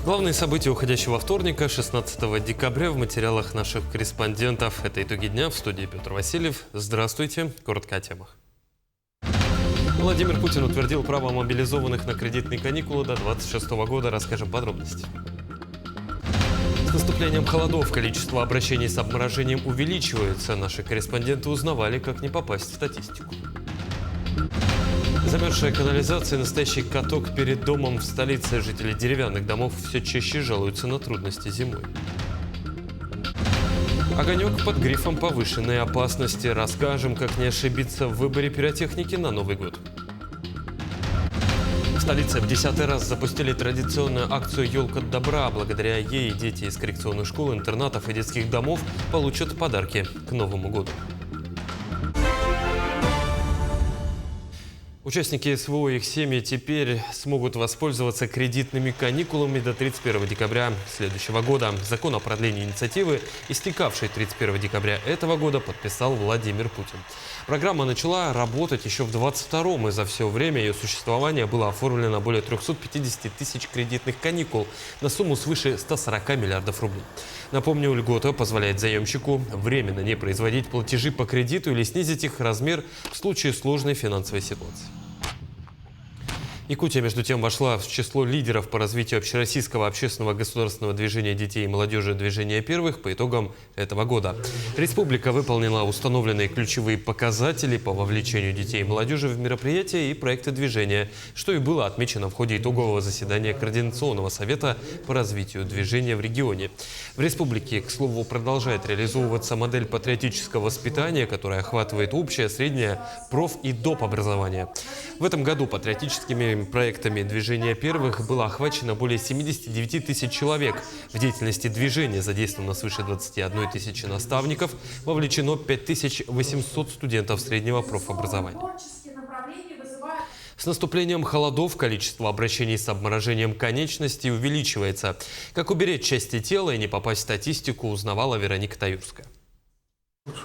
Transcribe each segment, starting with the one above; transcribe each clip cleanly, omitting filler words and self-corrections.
Главные события уходящего вторника, 16 декабря, в материалах наших корреспондентов. Это итоги дня. В студии Петр Васильев. Здравствуйте. Коротко о темах. Владимир Путин утвердил право мобилизованных на кредитные каникулы до 2026 года. Расскажем подробности. С наступлением холодов количество обращений с обморожением увеличивается. Наши корреспонденты узнавали, как не попасть в статистику. Замерзшая канализация, настоящий каток перед домом в столице. Жители деревянных домов все чаще жалуются на трудности зимой. Огонек под грифом повышенной опасности. Расскажем, как не ошибиться в выборе пиротехники на Новый год. В столице в 10-й раз запустили традиционную акцию «Елка добра». Благодаря ей дети из коррекционных школ, интернатов и детских домов получат подарки к Новому году. Участники СВО и их семьи теперь смогут воспользоваться кредитными каникулами до 31 декабря следующего года. Закон о продлении инициативы, истекавший 31 декабря этого года, подписал Владимир Путин. Программа начала работать еще в 22-м, и за все время ее существования было оформлено более 350 тысяч кредитных каникул на сумму свыше 140 миллиардов рублей. Напомню, льгота позволяет заемщику временно не производить платежи по кредиту или снизить их размер в случае сложной финансовой ситуации. Якутия, между тем, вошла в число лидеров по развитию общероссийского общественного государственного движения детей и молодежи «Движение первых» по итогам этого года. Республика выполнила установленные ключевые показатели по вовлечению детей и молодежи в мероприятия и проекты движения, что и было отмечено в ходе итогового заседания Координационного совета по развитию движения в регионе. В республике, к слову, продолжает реализовываться модель патриотического воспитания, которая охватывает общее, среднее, проф- и доп. Образование. В этом году патриотическими проектами «Движения первых» было охвачено более 79 тысяч человек. В деятельности движения задействовано свыше 21 тысячи наставников, вовлечено 5800 студентов среднего профобразования. С наступлением холодов количество обращений с обморожением конечностей увеличивается. Как уберечь части тела и не попасть в статистику, узнавала Вероника Таюрская.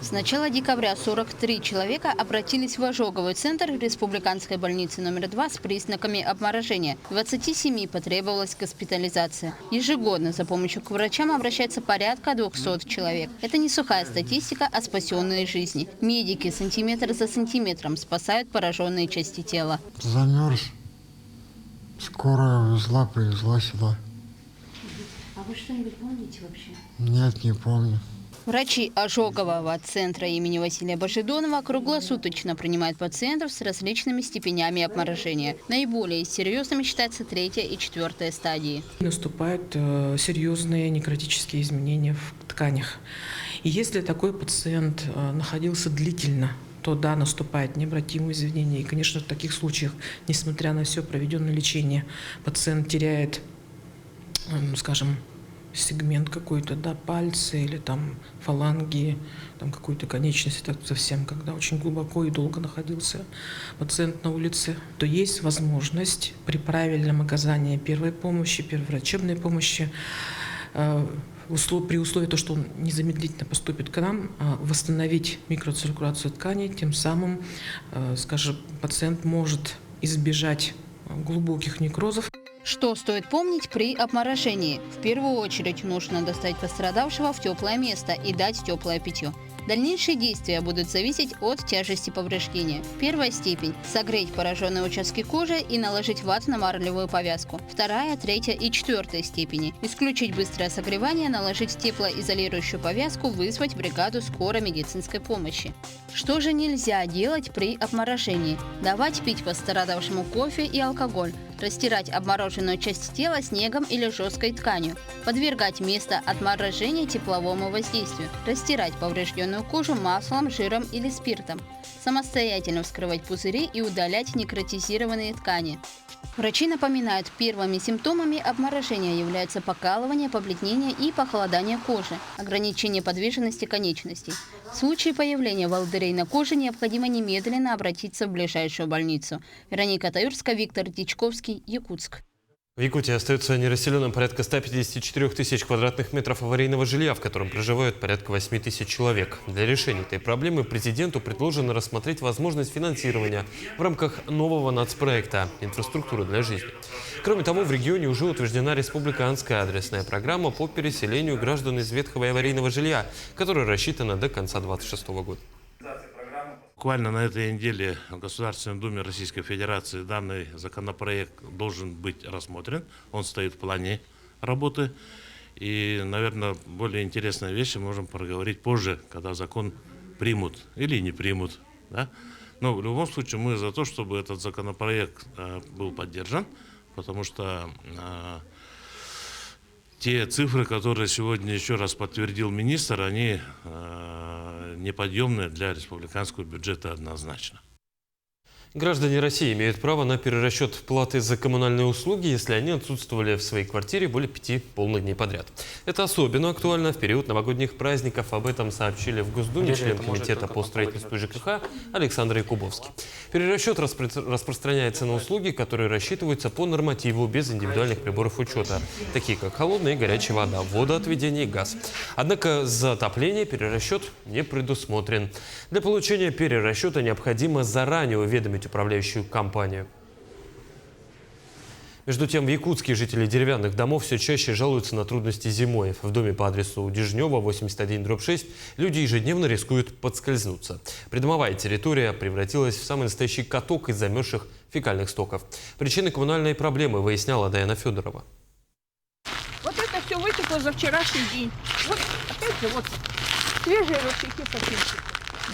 С начала декабря 43 человека обратились в ожоговый центр республиканской больницы номер 2 с признаками обморожения. 27 потребовалась госпитализация. Ежегодно за помощью к врачам обращается порядка 200 человек. Это не сухая статистика, а спасенные жизни. Медики сантиметр за сантиметром спасают пораженные части тела. Замерз. Скорая привезла сюда. А вы что-нибудь помните вообще? Нет, не помню. Врачи ожогового центра имени Василия Божидонова круглосуточно принимают пациентов с различными степенями обморожения. Наиболее серьезными считаются 3-я и 4-я стадии. Наступают серьезные некротические изменения в тканях. И если такой пациент находился длительно, то да, наступает необратимое изменение. И, конечно, в таких случаях, несмотря на все проведенное лечение, пациент теряет, скажем, сегмент какой-то, да, пальцы или там фаланги, там какую-то конечность, это совсем, когда очень глубоко и долго находился пациент на улице, то есть возможность при правильном оказании первой помощи, первой врачебной помощи, при условии того, что он незамедлительно поступит к нам, восстановить микроциркуляцию тканей, тем самым, скажем, пациент может избежать глубоких некрозов. Что стоит помнить при обморожении? В первую очередь нужно доставить пострадавшего в теплое место и дать теплое питье. Дальнейшие действия будут зависеть от тяжести повреждения. Первая степень – согреть пораженные участки кожи и наложить ватно-марлевую повязку. Вторая, 3-я и 4-я степени – исключить быстрое согревание, наложить теплоизолирующую повязку, вызвать бригаду скорой медицинской помощи. Что же нельзя делать при обморожении? Давать пить пострадавшему кофе и алкоголь. Растирать обмороженную часть тела снегом или жесткой тканью. Подвергать место отморожения тепловому воздействию. Растирать поврежденную кожу маслом, жиром или спиртом. Самостоятельно вскрывать пузыри и удалять некротизированные ткани. Врачи напоминают, первыми симптомами обморожения являются покалывание, побледнение и похолодание кожи, ограничение подвижности конечностей. В случае появления волдырей на коже необходимо немедленно обратиться в ближайшую больницу. Вероника Таюрская, Виктор Дичковский, Якутск. В Якутии остается нерасселенным порядка 154 тысяч квадратных метров аварийного жилья, в котором проживают порядка 8 тысяч человек. Для решения этой проблемы президенту предложено рассмотреть возможность финансирования в рамках нового нацпроекта «Инфраструктура для жизни». Кроме того, в регионе уже утверждена республиканская адресная программа по переселению граждан из ветхого и аварийного жилья, которая рассчитана до конца 2026 года. Буквально на этой неделе в Государственной Думе Российской Федерации данный законопроект должен быть рассмотрен. Он стоит в плане работы. И, наверное, более интересные вещи можем проговорить позже, когда закон примут или не примут. Да? Но в любом случае мы за то, чтобы этот законопроект был поддержан, потому что те цифры, которые сегодня еще раз подтвердил министр, они неподъемные для республиканского бюджета однозначно. Граждане России имеют право на перерасчет платы за коммунальные услуги, если они отсутствовали в своей квартире более 5 полных дней подряд. Это особенно актуально в период новогодних праздников. Об этом сообщили в Госдуме член комитета по строительству и ЖКХ Александр Якубовский. Перерасчет распространяется на услуги, которые рассчитываются по нормативу без индивидуальных приборов учета, такие как холодная и горячая вода, водоотведение и газ. Однако за отопление перерасчет не предусмотрен. Для получения перерасчета необходимо заранее уведомить управляющую компанию. Между тем, в Якутске жители деревянных домов все чаще жалуются на трудности зимой. В доме по адресу Дежнева, 81/6, люди ежедневно рискуют подскользнуться. Придомовая территория превратилась в самый настоящий каток из замерзших фекальных стоков. Причины коммунальной проблемы выясняла Даяна Федорова. Вот это все вытекло за вчерашний день. Вот опять же вот свежие ручейки совсем.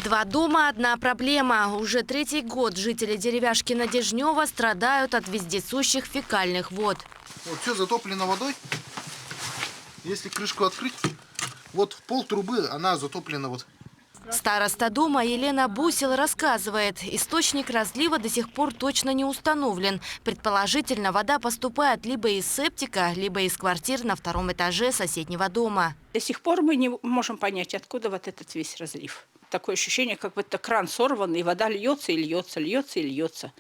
2 дома, 1 проблема. Уже 3-й год жители деревяшки Надежнева страдают от вездесущих фекальных вод. Вот все затоплено водой. Если крышку открыть, вот в пол трубы она затоплена вот. Староста дома Елена Бусел рассказывает, источник разлива до сих пор точно не установлен. Предположительно, вода поступает либо из септика, либо из квартир на 2-м этаже соседнего дома. До сих пор мы не можем понять, откуда вот этот весь разлив. Такое ощущение, как будто кран сорван, и вода льется и льется, льется и льется.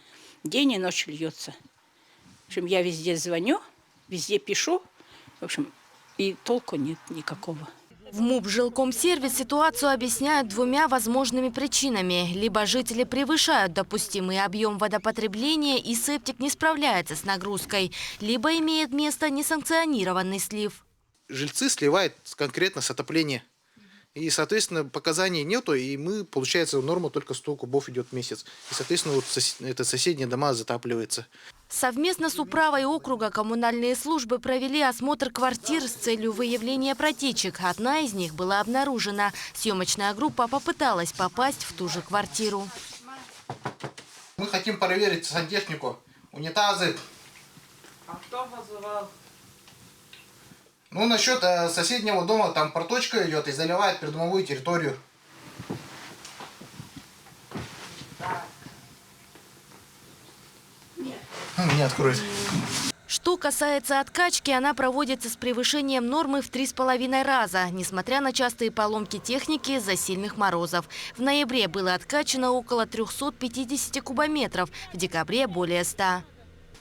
День и ночь льется. В общем, я везде звоню, везде пишу, в общем, и толку нет никакого. В МУП «Жилкомсервис» ситуацию объясняют 2 возможными причинами. Либо жители превышают допустимый объем водопотребления и септик не справляется с нагрузкой, либо имеет место несанкционированный слив. Жильцы сливают конкретно с отопления. И, соответственно, показаний нету, и мы, получается, норма только 100 кубов идет в месяц. И, соответственно, вот соседние дома затапливаются. Совместно с управой округа коммунальные службы провели осмотр квартир с целью выявления протечек. Одна из них была обнаружена. Съемочная группа попыталась попасть в ту же квартиру. Мы хотим проверить сантехнику, унитазы. А кто вызывал? Ну, насчет соседнего дома, там проточка идет и заливает придомовую территорию. Не откроется. Что касается откачки, она проводится с превышением нормы в 3,5 раза, несмотря на частые поломки техники из-за сильных морозов. В ноябре было откачано около 350 кубометров, в декабре более 100.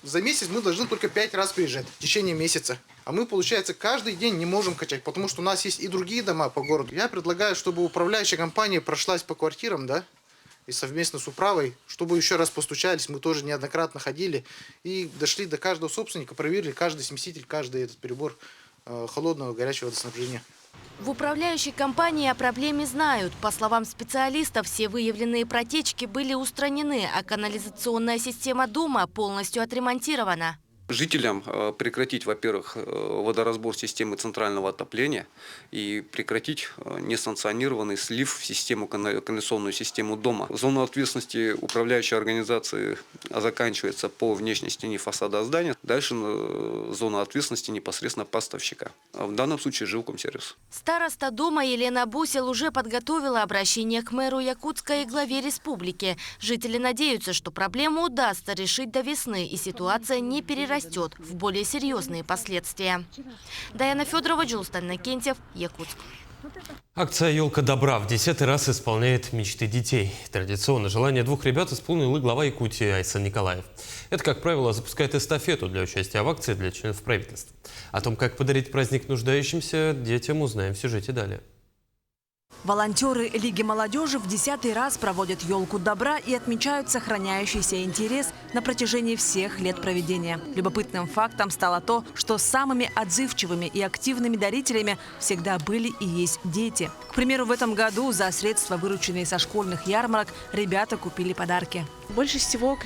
За месяц мы должны только 5 раз приезжать в течение месяца. А мы, получается, каждый день не можем качать, потому что у нас есть и другие дома по городу. Я предлагаю, чтобы управляющая компания прошлась по квартирам, да, и совместно с управой, чтобы еще раз постучались. Мы тоже неоднократно ходили и дошли до каждого собственника, проверили каждый смеситель, каждый этот перебор холодного, горячего водоснабжения. В управляющей компании о проблеме знают. По словам специалистов, все выявленные протечки были устранены, а канализационная система дома полностью отремонтирована. Жителям прекратить, во-первых, водоразбор системы центрального отопления и прекратить несанкционированный слив в систему, канализационную систему дома. Зона ответственности управляющей организации заканчивается по внешней стене фасада здания. Дальше зона ответственности непосредственно поставщика. В данном случае Жилкомсервис. Староста дома Елена Бусел уже подготовила обращение к мэру Якутска и главе республики. Жители надеются, что проблему удастся решить до весны и ситуация не перерастет в более серьезные последствия. Даяна Федорова, Джулстан Накентьев, Якутск. Акция «Елка добра» в 10-й раз исполняет мечты детей. Традиционно желание двух ребят исполнил и глава Якутии Айсан Николаев. Это, как правило, запускает эстафету для участия в акции для членов правительства. О том, как подарить праздник нуждающимся детям, узнаем в сюжете далее. Волонтеры Лиги молодежи в 10-й раз проводят елку добра и отмечают сохраняющийся интерес на протяжении всех лет проведения. Любопытным фактом стало то, что самыми отзывчивыми и активными дарителями всегда были и есть дети. К примеру, в этом году за средства, вырученные со школьных ярмарок, ребята купили подарки. Больше всего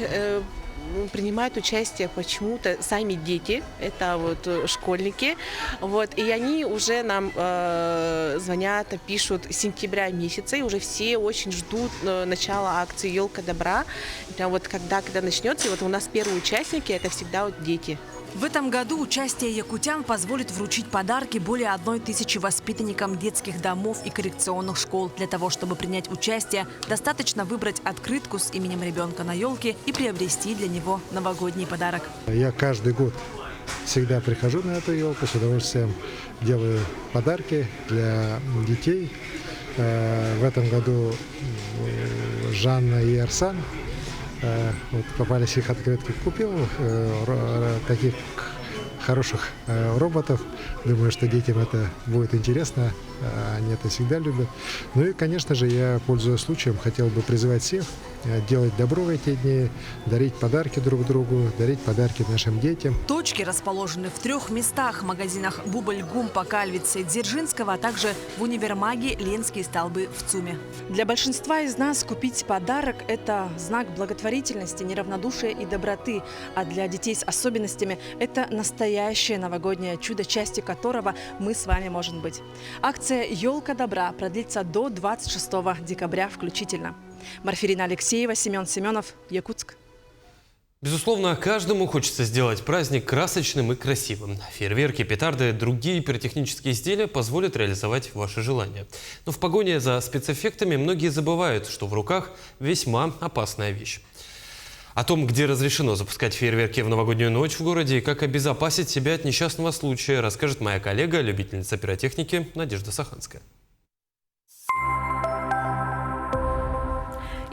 принимают участие почему-то сами дети, это вот школьники, вот, и они уже нам звонят, пишут с сентября месяца, и уже все очень ждут начала акции «Елка добра», прям вот когда начнется, и вот у нас первые участники это всегда вот дети. В этом году участие якутян позволит вручить подарки более 1000 воспитанникам детских домов и коррекционных школ. Для того, чтобы принять участие, достаточно выбрать открытку с именем ребенка на елке и приобрести для него новогодний подарок. Я каждый год всегда прихожу на эту елку, с удовольствием делаю подарки для детей. В этом году Жанна и Арсан. Вот попались их открытки, купил таких хороших роботов. Думаю, что детям это будет интересно, они это всегда любят. Ну и, конечно же, я, пользуясь случаем, хотел бы призывать всех делать добро в эти дни, дарить подарки друг другу, дарить подарки нашим детям. Точки расположены в 3 местах: в магазинах «Бубль», «Гумпа», «Кальвица» и «Дзержинского», а также в универмаге «Ленские столбы» в ЦУМе. Для большинства из нас купить подарок – это знак благотворительности, неравнодушия и доброты. А для детей с особенностями – это настоящее новогоднее чудо, частью которого мы с вами можем быть. Акция «Елка добра» продлится до 26 декабря включительно. Марфирина Алексеева, Семен Семенов, Якутск. Безусловно, каждому хочется сделать праздник красочным и красивым. Фейерверки, петарды, другие пиротехнические изделия позволят реализовать ваши желания. Но в погоне за спецэффектами многие забывают, что в руках весьма опасная вещь. О том, где разрешено запускать фейерверки в новогоднюю ночь в городе и как обезопасить себя от несчастного случая, расскажет моя коллега, любительница пиротехники Надежда Саханская.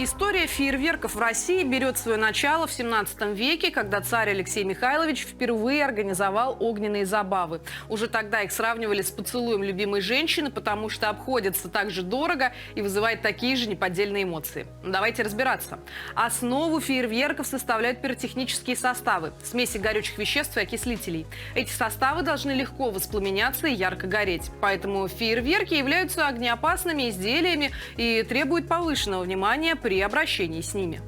История фейерверков в России берет свое начало в 17 веке, когда царь Алексей Михайлович впервые организовал огненные забавы. Уже тогда их сравнивали с поцелуем любимой женщины, потому что обходится так же дорого и вызывает такие же неподдельные эмоции. Давайте разбираться. Основу фейерверков составляют пиротехнические составы – смеси горючих веществ и окислителей. Эти составы должны легко воспламеняться и ярко гореть. Поэтому фейерверки являются огнеопасными изделиями и требуют повышенного внимания при обращении с ними.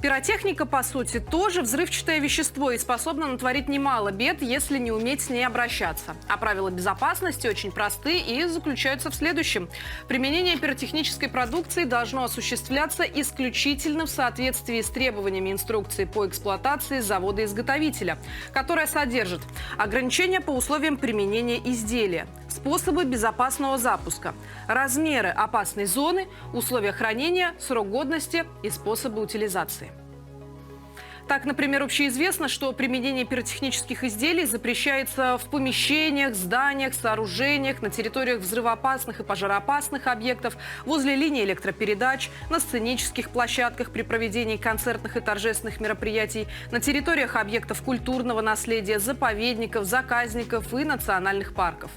Пиротехника, по сути, тоже взрывчатое вещество и способна натворить немало бед, если не уметь с ней обращаться. А правила безопасности очень просты и заключаются в следующем. Применение пиротехнической продукции должно осуществляться исключительно в соответствии с требованиями инструкции по эксплуатации завода-изготовителя, которая содержит ограничения по условиям применения изделия, способы безопасного запуска, размеры опасной зоны, условия хранения, срок годности и способы утилизации. Так, например, общеизвестно, что применение пиротехнических изделий запрещается в помещениях, зданиях, сооружениях, на территориях взрывоопасных и пожароопасных объектов, возле линий электропередач, на сценических площадках при проведении концертных и торжественных мероприятий, на территориях объектов культурного наследия, заповедников, заказников и национальных парков.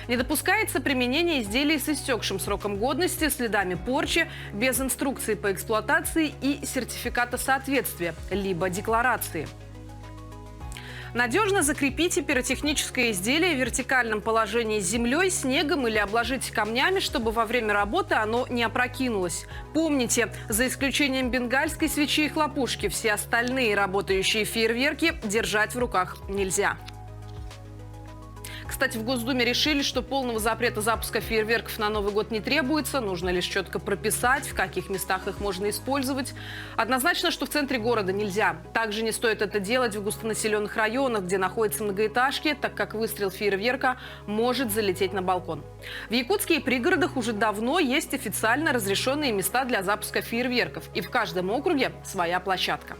Не допускается применение изделий с истекшим сроком годности, следами порчи, без инструкции по эксплуатации и сертификата соответствия, либо декларации. Надежно закрепите пиротехническое изделие в вертикальном положении с землей, снегом или обложите камнями, чтобы во время работы оно не опрокинулось. Помните, за исключением бенгальской свечи и хлопушки, все остальные работающие фейерверки держать в руках нельзя. Кстати, в Госдуме решили, что полного запрета запуска фейерверков на Новый год не требуется. Нужно лишь четко прописать, в каких местах их можно использовать. Однозначно, что в центре города нельзя. Также не стоит это делать в густонаселенных районах, где находятся многоэтажки, так как выстрел фейерверка может залететь на балкон. В Якутске и пригородах уже давно есть официально разрешенные места для запуска фейерверков. И в каждом округе своя площадка.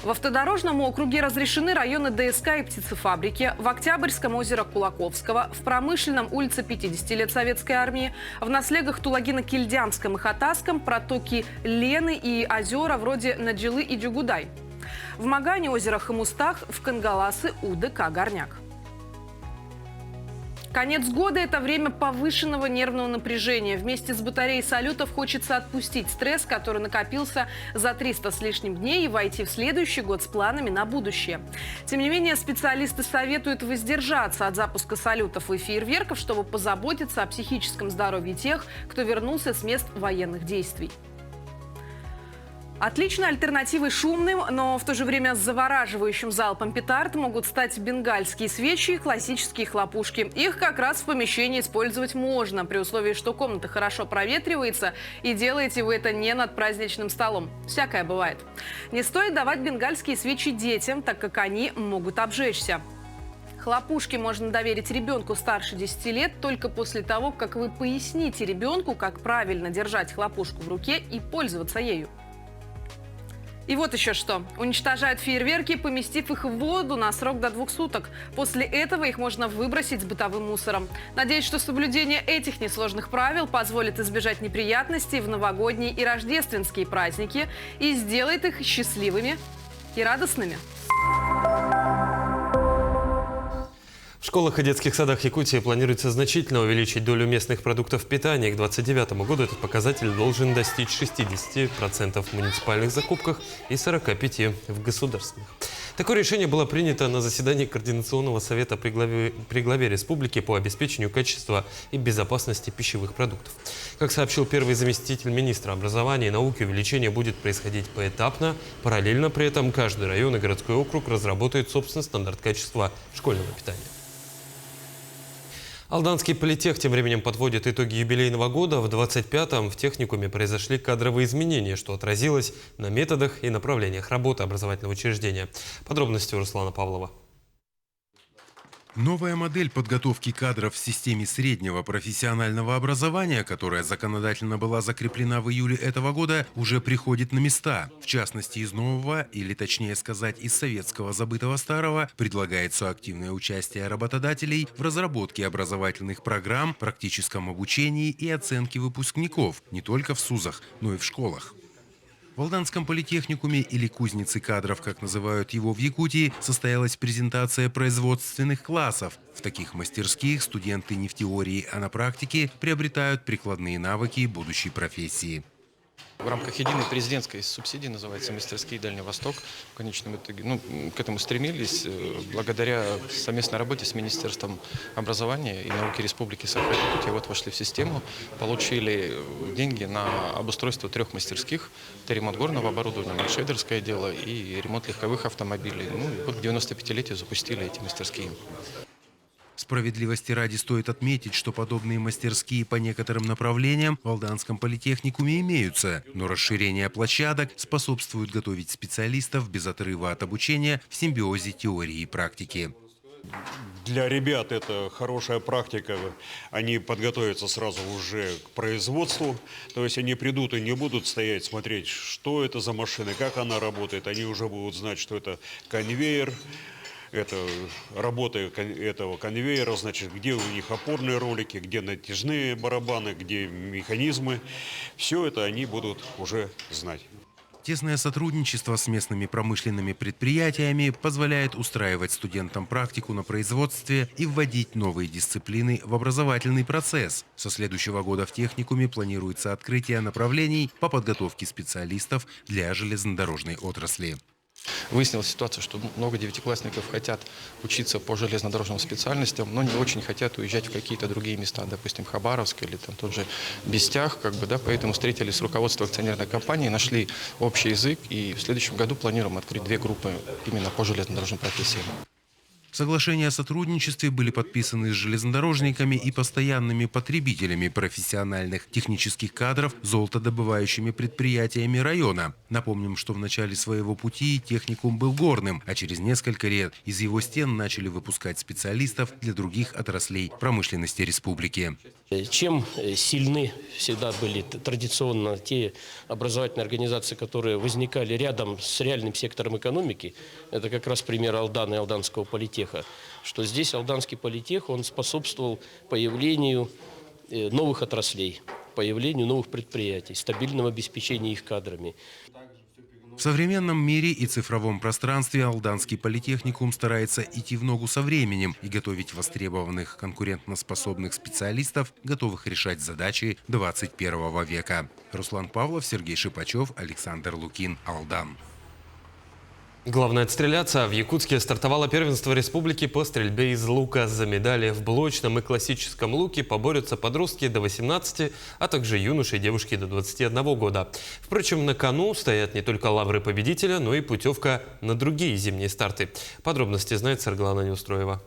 В автодорожном округе разрешены районы ДСК и птицефабрики, в Октябрьском озеро Кулаковского, в Промышленном улице 50 лет Советской армии, в наслегах Тулагина-Кильдямском и Хатасском, протоки Лены и озера вроде Наджилы и Джугудай. В Магане, озерах и Мустах, в Кангаласы, УДК Горняк. Конец года – это время повышенного нервного напряжения. Вместе с батареей салютов хочется отпустить стресс, который накопился за 300 с лишним дней, и войти в следующий год с планами на будущее. Тем не менее, специалисты советуют воздержаться от запуска салютов и фейерверков, чтобы позаботиться о психическом здоровье тех, кто вернулся с мест военных действий. Отличной альтернативой шумным, но в то же время завораживающим залпом петард могут стать бенгальские свечи и классические хлопушки. Их как раз в помещении использовать можно, при условии, что комната хорошо проветривается и делаете вы это не над праздничным столом. Всякое бывает. Не стоит давать бенгальские свечи детям, так как они могут обжечься. Хлопушки можно доверить ребенку старше 10 лет только после того, как вы поясните ребенку, как правильно держать хлопушку в руке и пользоваться ею. И вот еще что. Уничтожают фейерверки, поместив их в воду на срок до 2 суток. После этого их можно выбросить с бытовым мусором. Надеюсь, что соблюдение этих несложных правил позволит избежать неприятностей в новогодние и рождественские праздники и сделает их счастливыми и радостными. В школах и детских садах Якутии планируется значительно увеличить долю местных продуктов питания. К 2029 году этот показатель должен достичь 60% в муниципальных закупках и 45% в государственных. Такое решение было принято на заседании Координационного совета при главе республики по обеспечению качества и безопасности пищевых продуктов. Как сообщил первый заместитель министра образования и науки, увеличение будет происходить поэтапно. Параллельно при этом каждый район и городской округ разработает собственный стандарт качества школьного питания. Алданский политех тем временем подводит итоги юбилейного года. В 25-м в техникуме произошли кадровые изменения, что отразилось на методах и направлениях работы образовательного учреждения. Подробности у Руслана Павлова. Новая модель подготовки кадров в системе среднего профессионального образования, которая законодательно была закреплена в июле этого года, уже приходит на места. В частности, из нового, или точнее сказать, из советского забытого старого, предлагается активное участие работодателей в разработке образовательных программ, практическом обучении и оценке выпускников, не только в СУЗах, но и в школах. В Алданском политехникуме, или кузнице кадров, как называют его в Якутии, состоялась презентация производственных классов. В таких мастерских студенты не в теории, а на практике приобретают прикладные навыки будущей профессии. В рамках единой президентской субсидии, называется «Мастерские Дальний Восток», в конечном итоге к этому стремились благодаря совместной работе с Министерством образования и науки Республики Саха-Якутия. Вот вошли в систему, получили деньги на обустройство 3 мастерских. Это ремонт горного оборудования, маршейдерское дело и ремонт легковых автомобилей. Вот к 95-летию запустили эти мастерские. Справедливости ради стоит отметить, что подобные мастерские по некоторым направлениям в Алданском политехникуме имеются, но расширение площадок способствует готовить специалистов без отрыва от обучения в симбиозе теории и практики. Для ребят это хорошая практика, они подготовятся сразу уже к производству, то есть они придут и не будут стоять, смотреть, что это за машина, как она работает, они уже будут знать, что это конвейер. Это работа этого конвейера, значит, где у них опорные ролики, где натяжные барабаны, где механизмы. Все это они будут уже знать. Тесное сотрудничество с местными промышленными предприятиями позволяет устраивать студентам практику на производстве и вводить новые дисциплины в образовательный процесс. Со следующего года в техникуме планируется открытие направлений по подготовке специалистов для железнодорожной отрасли. Выяснилась ситуация, что много девятиклассников хотят учиться по железнодорожным специальностям, но не очень хотят уезжать в какие-то другие места, допустим, Хабаровск или там тот же Бестях, поэтому встретились с руководством акционерной компании, нашли общий язык, и в следующем году планируем открыть 2 группы именно по железнодорожным профессиям. Соглашения о сотрудничестве были подписаны с железнодорожниками и постоянными потребителями профессиональных технических кадров золотодобывающими предприятиями района. Напомним, что в начале своего пути техникум был горным, а через несколько лет из его стен начали выпускать специалистов для других отраслей промышленности республики. Чем сильны всегда были традиционно те образовательные организации, которые возникали рядом с реальным сектором экономики, это как раз пример Алдана и Алданского политеха, что здесь Алданский политех, он способствовал появлению новых отраслей, появлению новых предприятий, стабильному обеспечению их кадрами. В современном мире и цифровом пространстве Алданский политехникум старается идти в ногу со временем и готовить востребованных конкурентоспособных специалистов, готовых решать задачи 21 века. Руслан Павлов, Сергей Шипачев, Александр Лукин, Алдан. Главное отстреляться. В Якутске стартовало первенство республики по стрельбе из лука. За медали в блочном и классическом луке поборются подростки до 18, а также юноши и девушки до 21 года. Впрочем, на кону стоят не только лавры победителя, но и путевка на другие зимние старты. Подробности знает Сарглана Неустроева.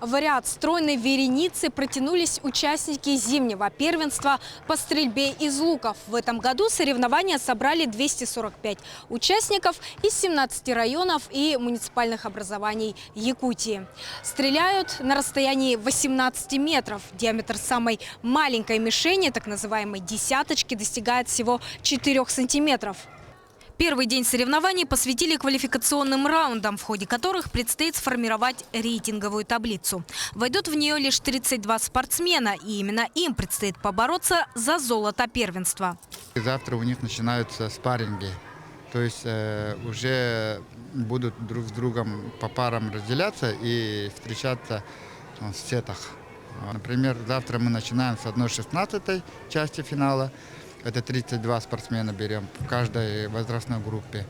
В ряд стройной вереницы протянулись участники зимнего первенства по стрельбе из луков. В этом году соревнования собрали 245 участников из 17 районов и муниципальных образований Якутии. Стреляют на расстоянии 18 метров. Диаметр самой маленькой мишени, так называемой десяточки, достигает всего 4 сантиметров. Первый день соревнований посвятили квалификационным раундам, в ходе которых предстоит сформировать рейтинговую таблицу. Войдут в нее лишь 32 спортсмена, и именно им предстоит побороться за золото первенства. Завтра у них начинаются спарринги, то есть уже будут друг с другом по парам разделяться и встречаться в сетах. Например, завтра мы начинаем с 1/16 части финала. Это 32 спортсмена берем в каждой возрастной группе.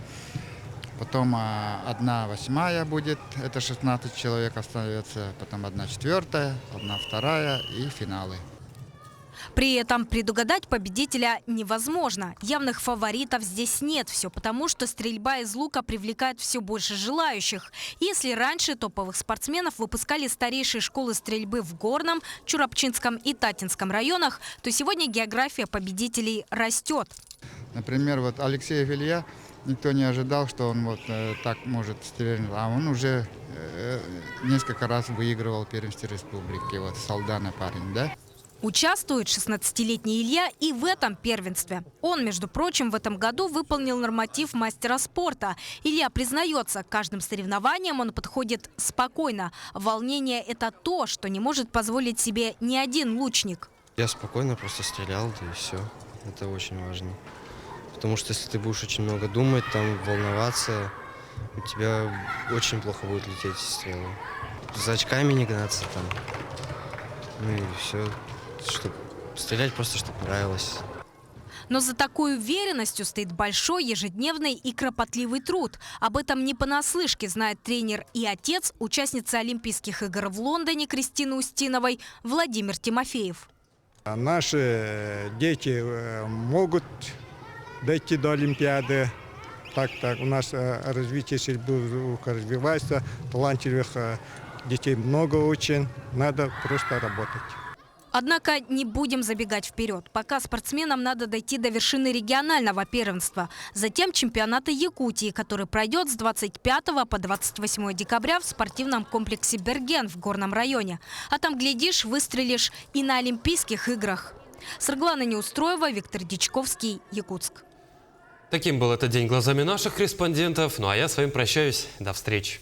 Потом 1/8 будет, это 16 человек остается. Потом 1/4, 1/2 и финалы. При этом предугадать победителя невозможно. Явных фаворитов здесь нет. Все потому, что стрельба из лука привлекает все больше желающих. Если раньше топовых спортсменов выпускали старейшие школы стрельбы в Горном, Чурапчинском и Татинском районах, то сегодня география победителей растет. Например, вот Алексеев Илья, никто не ожидал, что он вот так может стрелять. А он уже несколько раз выигрывал первенство республики. Вот с Алдана парень, да? Участвует 16-летний Илья и в этом первенстве. Он, между прочим, в этом году выполнил норматив мастера спорта. Илья признается, каждым соревнованием он подходит спокойно. Волнение – это то, что не может позволить себе ни один лучник. Я спокойно просто стрелял, да и все. Это очень важно. Потому что если ты будешь очень много думать, там, волноваться, у тебя очень плохо будет лететь стрелы. За очками не гнаться там. Ну и все. Чтобы стрелять просто, чтобы нравилось. Но за такой уверенностью стоит большой, ежедневный и кропотливый труд. Об этом не понаслышке знает тренер и отец участницы Олимпийских игр в Лондоне Кристины Устиновой Владимир Тимофеев. Наши дети могут дойти до Олимпиады. Так у нас развитие стрельбы развивается, талантливых детей много очень, надо просто работать. Однако не будем забегать вперед. Пока спортсменам надо дойти до вершины регионального первенства. Затем чемпионата Якутии, который пройдет с 25 по 28 декабря в спортивном комплексе «Берген» в Горном районе. А там, глядишь, выстрелишь и на Олимпийских играх. Сарглана Неустроева, Виктор Дичковский, Якутск. Таким был этот день глазами наших корреспондентов. Ну а я с вами прощаюсь. До встречи.